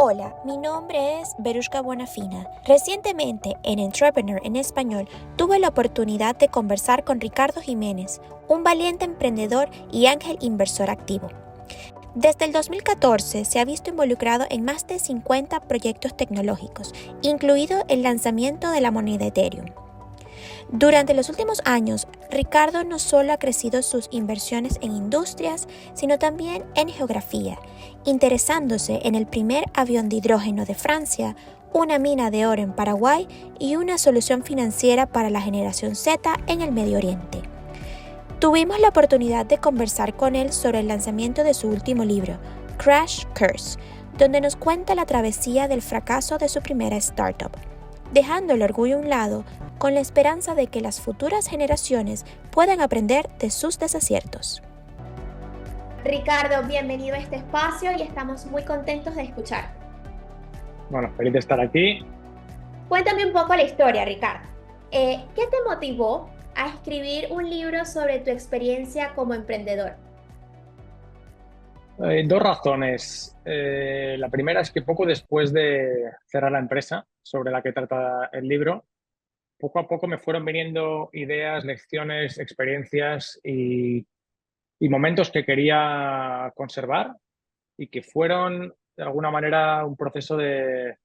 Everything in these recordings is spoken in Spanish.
Hola, mi nombre es Verushka Bonafina. Recientemente, en Entrepreneur en Español, tuve la oportunidad de conversar con Ricardo Jiménez, un valiente emprendedor y ángel inversor activo. Desde el 2014 se ha visto involucrado en más de 50 proyectos tecnológicos, incluido el lanzamiento de la moneda Ethereum. Durante los últimos años, Ricardo no solo ha crecido sus inversiones en industrias, sino también en geografía, interesándose en el primer avión de hidrógeno de Francia, una mina de oro en Paraguay y una solución financiera para la generación Z en el Medio Oriente. Tuvimos la oportunidad de conversar con él sobre el lanzamiento de su último libro, Crash Course, donde nos cuenta la travesía del fracaso de su primera startup, dejando el orgullo a un lado con la esperanza de que las futuras generaciones puedan aprender de sus desaciertos. Ricardo, bienvenido a este espacio y estamos muy contentos de escucharte. Bueno, feliz de estar aquí. Cuéntame un poco la historia, Ricardo. ¿Qué te motivó a escribir un libro sobre tu experiencia como emprendedor? Dos razones. La primera es que poco después de cerrar la empresa sobre la que trata el libro, poco a poco me fueron viniendo ideas, lecciones, experiencias y momentos que quería conservar y que fueron de alguna manera un proceso de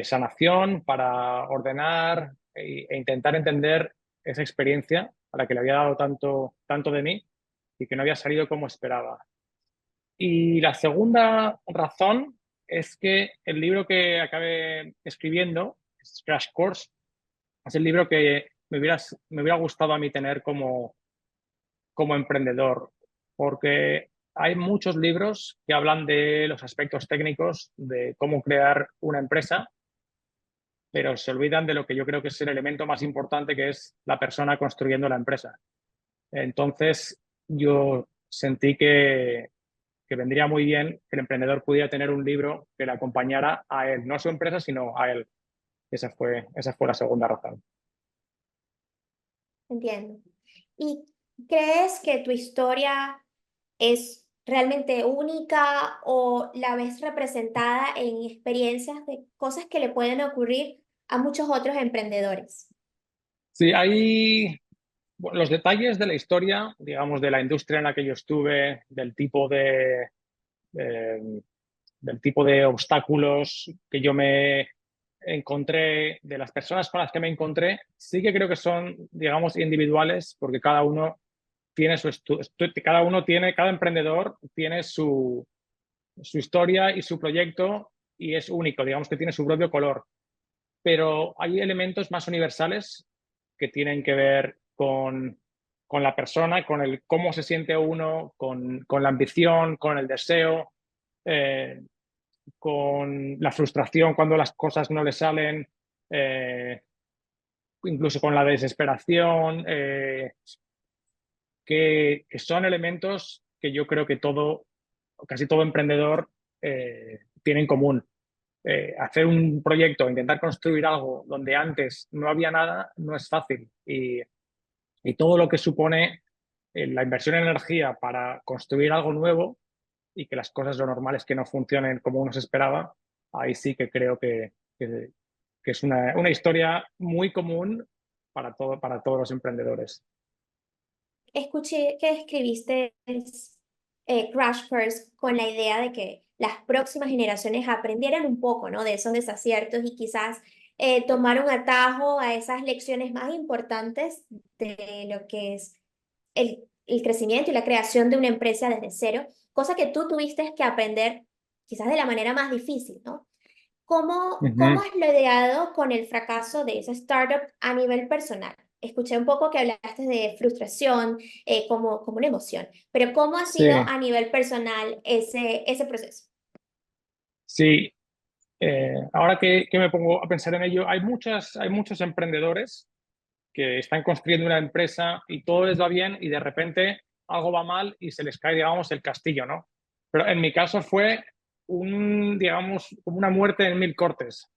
sanación para ordenar e intentar entender esa experiencia a la que le había dado tanto de mí y que no había salido como esperaba. Y la segunda razón es que el libro que acabé escribiendo, Crash Course, es el libro que me hubiera gustado a mí tener como emprendedor, porque hay muchos libros que hablan de los aspectos técnicos de cómo crear una empresa, pero se olvidan de lo que yo creo que es el elemento más importante, que es la persona construyendo la empresa. Entonces, yo sentí que vendría muy bien que el emprendedor pudiera tener un libro que le acompañara a él, no a su empresa, sino a él. Esa fue la segunda razón. Entiendo. ¿Y crees que tu historia es realmente única o la ves representada en experiencias de cosas que le pueden ocurrir a muchos otros emprendedores? Sí, hay bueno, los detalles de la historia, digamos, de la industria en la que yo estuve, eh, del tipo de obstáculos que yo me encontré, de las personas con las que me encontré, sí que creo que son, digamos, individuales, porque cada uno tiene cada emprendedor tiene su historia y su proyecto y es único, digamos que tiene su propio color. Pero hay elementos más universales que tienen que ver con la persona, con el cómo se siente uno, con la ambición, con el deseo, eh, con la frustración cuando las cosas no le salen, eh, incluso con la desesperación, que son elementos que yo creo que casi todo emprendedor tiene en común. Hacer un proyecto, intentar construir algo donde antes no había nada, no es fácil. Y todo lo que supone la inversión en energía para construir algo nuevo y que las cosas lo normal es que no funcionen como uno se esperaba, ahí sí que creo que es una historia muy común para todos los emprendedores. Escuché que escribiste Crash Course con la idea de que las próximas generaciones aprendieran un poco, ¿no? De esos desaciertos y quizás tomar un atajo a esas lecciones más importantes de lo que es el crecimiento y la creación de una empresa desde cero, cosa que tú tuviste que aprender quizás de la manera más difícil, ¿no? ¿Cómo Ujú. has lidiado con el fracaso de esa startup a nivel personal? Escuché un poco que hablaste de frustración como una emoción, pero ¿cómo ha Sí, sido a nivel personal ese proceso? sí. Ahora que me pongo a pensar en ello, hay muchos emprendedores que están construyendo una empresa y todo les va bien y de repente algo va mal y se les cae, digamos, el castillo, ¿no? Pero en mi caso fue digamos, como una muerte en mil cortes.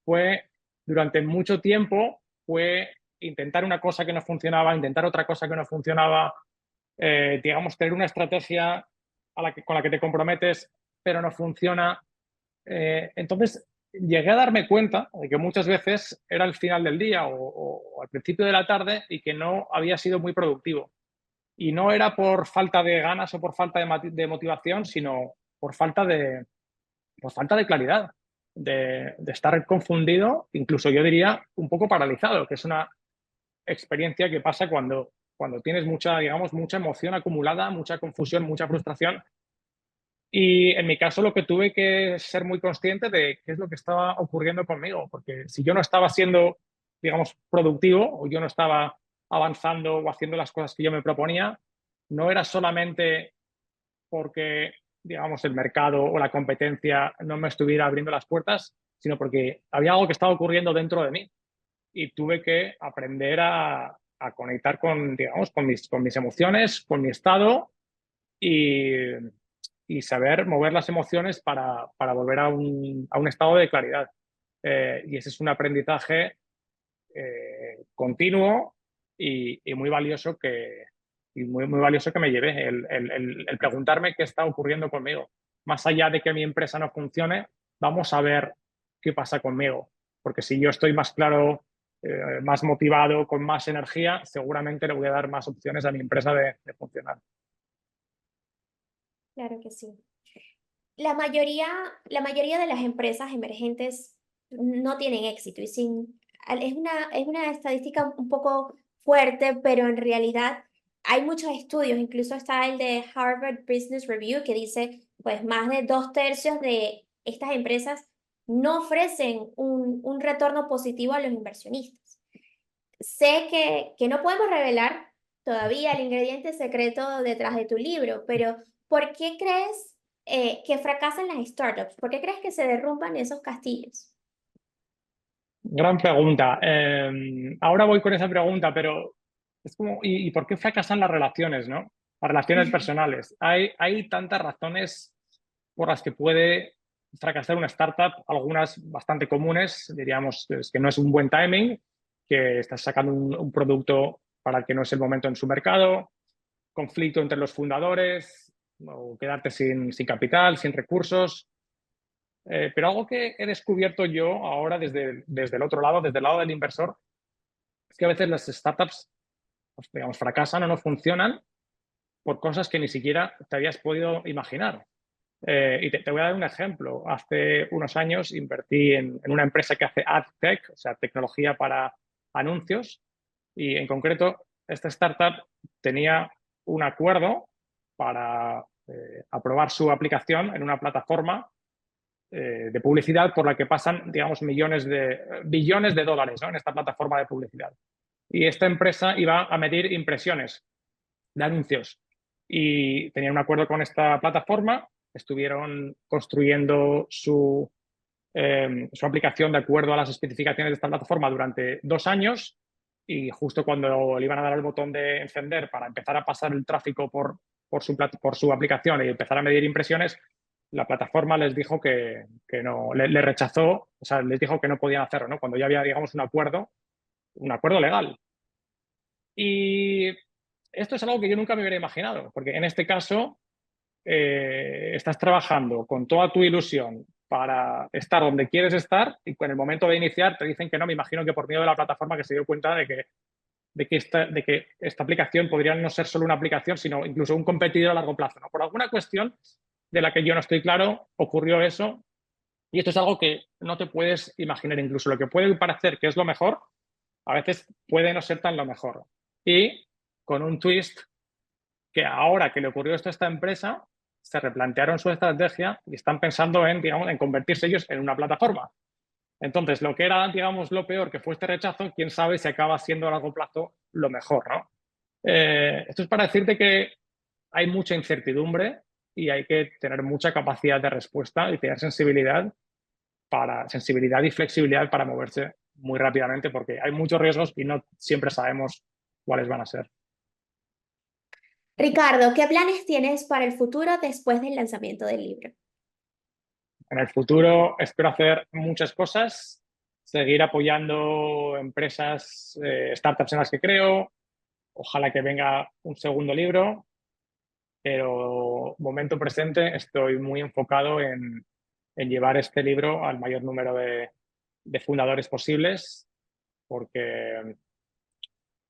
Durante mucho tiempo, fue intentar una cosa que no funcionaba, intentar otra cosa que no funcionaba, digamos, tener una estrategia con la que te comprometes, pero no funciona, Entonces, llegué a darme cuenta de que muchas veces era el final del día o al principio de la tarde y que no había sido muy productivo. Y no era por falta de ganas o por falta de motivación, sino por falta de claridad, de estar confundido, incluso yo diría un poco paralizado, que es una experiencia que pasa cuando tienes mucha, digamos, mucha emoción acumulada, mucha confusión, mucha frustración. Y en mi caso lo que tuve que ser muy consciente de qué es lo que estaba ocurriendo conmigo, porque si yo no estaba siendo, digamos, productivo o yo no estaba avanzando o haciendo las cosas que yo me proponía, no era solamente porque, digamos, el mercado o la competencia no me estuviera abriendo las puertas, sino porque había algo que estaba ocurriendo dentro de mí y tuve que aprender a conectar con, digamos, con mis emociones, con mi estado y, y saber mover las emociones para volver a un estado de claridad. Y ese es un aprendizaje continuo y muy valioso muy valioso que me llevé, el preguntarme qué está ocurriendo conmigo. Más allá de que mi empresa no funcione, vamos a ver qué pasa conmigo. Porque si yo estoy más claro, más motivado, con más energía, seguramente le voy a dar más opciones a mi empresa de funcionar. Claro que sí. La mayoría, la mayoría de las empresas emergentes no tienen éxito y es una estadística un poco fuerte, pero en realidad hay muchos estudios, incluso está el de Harvard Business Review que dice, pues más de 2/3 de estas empresas no ofrecen un retorno positivo a los inversionistas. Sé que no podemos revelar todavía el ingrediente secreto detrás de tu libro, pero ¿por qué crees que fracasan las startups? ¿Por qué crees que se derrumban esos castillos? Gran pregunta. Ahora voy con esa pregunta, pero es como, ¿y por qué fracasan las relaciones, no? Las relaciones personales. Hay tantas razones por las que puede fracasar una startup, algunas bastante comunes, diríamos es que no es un buen timing, que estás sacando un producto para el que no es el momento en su mercado, conflicto entre los fundadores, o quedarte sin capital, sin recursos. Pero algo que he descubierto yo ahora desde el otro lado, desde el lado del inversor, es que a veces las startups, pues, digamos, fracasan o no funcionan por cosas que ni siquiera te habías podido imaginar. Y te voy a dar un ejemplo. Hace unos años invertí en una empresa que hace ad tech, o sea, tecnología para anuncios, y en concreto esta startup tenía un acuerdo para aprobar su aplicación en una plataforma de publicidad por la que pasan, digamos, billones de dólares, ¿no? En esta plataforma de publicidad. Y esta empresa iba a medir impresiones de anuncios y tenía un acuerdo con esta plataforma, estuvieron construyendo su aplicación de acuerdo a las especificaciones de esta plataforma durante 2 años y justo cuando le iban a dar el botón de encender para empezar a pasar el tráfico por su aplicación y empezar a medir impresiones, la plataforma les dijo que no, le rechazó, o sea, les dijo que no podían hacerlo, ¿no? Cuando ya había, digamos, un acuerdo legal. Y esto es algo que yo nunca me hubiera imaginado, porque en este caso estás trabajando con toda tu ilusión para estar donde quieres estar y en el momento de iniciar te dicen que no. Me imagino que por miedo de la plataforma que se dio cuenta de que esta aplicación podría no ser solo una aplicación, sino incluso un competidor a largo plazo, ¿no? Por alguna cuestión de la que yo no estoy claro, ocurrió eso. Y esto es algo que no te puedes imaginar. Incluso lo que puede parecer que es lo mejor, a veces puede no ser tan lo mejor. Y con un twist que ahora que le ocurrió esto a esta empresa, se replantearon su estrategia y están pensando en, digamos, en convertirse ellos en una plataforma. Entonces, lo que era, digamos, lo peor que fue este rechazo, quién sabe si acaba siendo a largo plazo lo mejor, ¿no? Esto es para decirte que hay mucha incertidumbre y hay que tener mucha capacidad de respuesta y tener sensibilidad y flexibilidad para moverse muy rápidamente porque hay muchos riesgos y no siempre sabemos cuáles van a ser. Ricardo, ¿qué planes tienes para el futuro después del lanzamiento del libro? En el futuro espero hacer muchas cosas, seguir apoyando empresas, startups en las que creo, ojalá que venga un segundo libro, pero momento presente estoy muy enfocado en llevar este libro al mayor número de fundadores posibles, porque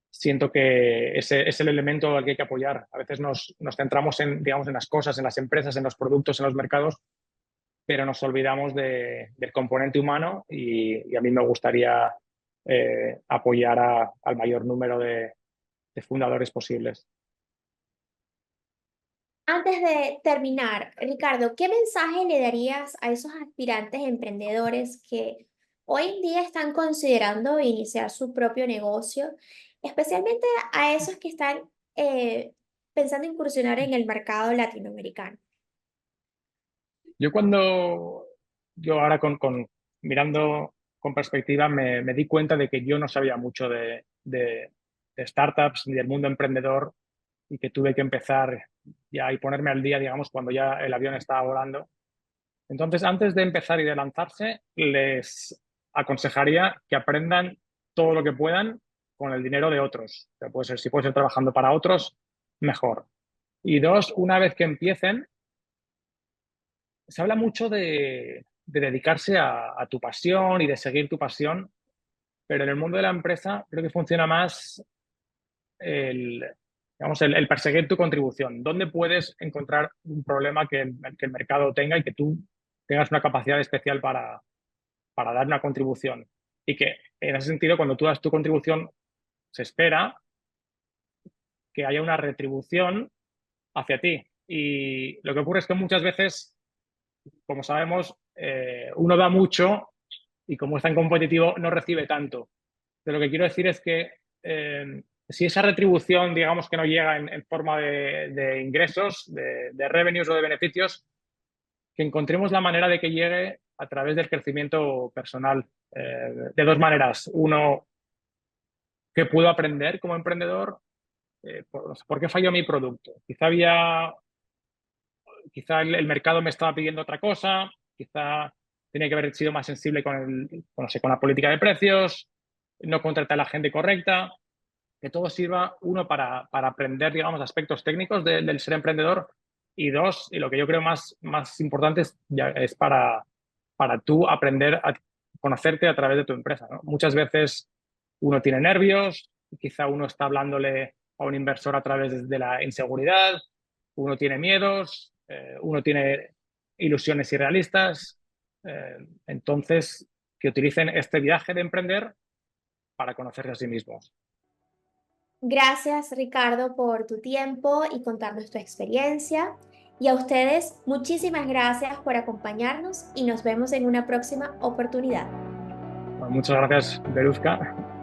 siento que ese es el elemento al que hay que apoyar. A veces nos centramos en, digamos, en las cosas, en las empresas, en los productos, en los mercados, pero nos olvidamos del componente humano y a mí me gustaría apoyar al mayor número de fundadores posibles. Antes de terminar, Ricardo, ¿qué mensaje le darías a esos aspirantes emprendedores que hoy en día están considerando iniciar su propio negocio, especialmente a esos que están pensando incursionar en el mercado latinoamericano? Yo ahora mirando con perspectiva me di cuenta de que yo no sabía mucho de startups ni del mundo emprendedor y que tuve que empezar ya y ponerme al día, digamos, cuando ya el avión estaba volando. Entonces, antes de empezar y de lanzarse, les aconsejaría que aprendan todo lo que puedan con el dinero de otros. O sea, si puede ser trabajando para otros, mejor. Y dos, una vez que empiecen, se habla mucho de dedicarse a tu pasión y de seguir tu pasión, pero en el mundo de la empresa creo que funciona más el, digamos, el perseguir tu contribución. ¿Dónde puedes encontrar un problema que el mercado tenga y que tú tengas una capacidad especial para dar una contribución? Y que en ese sentido, cuando tú das tu contribución, se espera que haya una retribución hacia ti. Y lo que ocurre es que muchas veces, como sabemos, uno da mucho y como es tan competitivo, no recibe tanto. Pero lo que quiero decir es que si esa retribución, digamos que no llega en forma de ingresos, de revenues o de beneficios, que encontremos la manera de que llegue a través del crecimiento personal. De dos maneras. Uno, ¿qué puedo aprender como emprendedor? ¿Por qué falló mi producto? Quizá el mercado me estaba pidiendo otra cosa, quizá tenía que haber sido más sensible no sé, con la política de precios, no contratar a la gente correcta, que todo sirva, uno, para aprender, digamos, aspectos técnicos del ser emprendedor, y dos, y lo que yo creo más importante es para tú aprender a conocerte a través de tu empresa, ¿no? Muchas veces uno tiene nervios, quizá uno está hablándole a un inversor a través de la inseguridad, uno tiene miedos, uno tiene ilusiones irrealistas. Entonces, que utilicen este viaje de emprender para conocerse a sí mismos. Gracias, Ricardo, por tu tiempo y contarnos tu experiencia. Y a ustedes, muchísimas gracias por acompañarnos y nos vemos en una próxima oportunidad. Bueno, muchas gracias, Beruzca.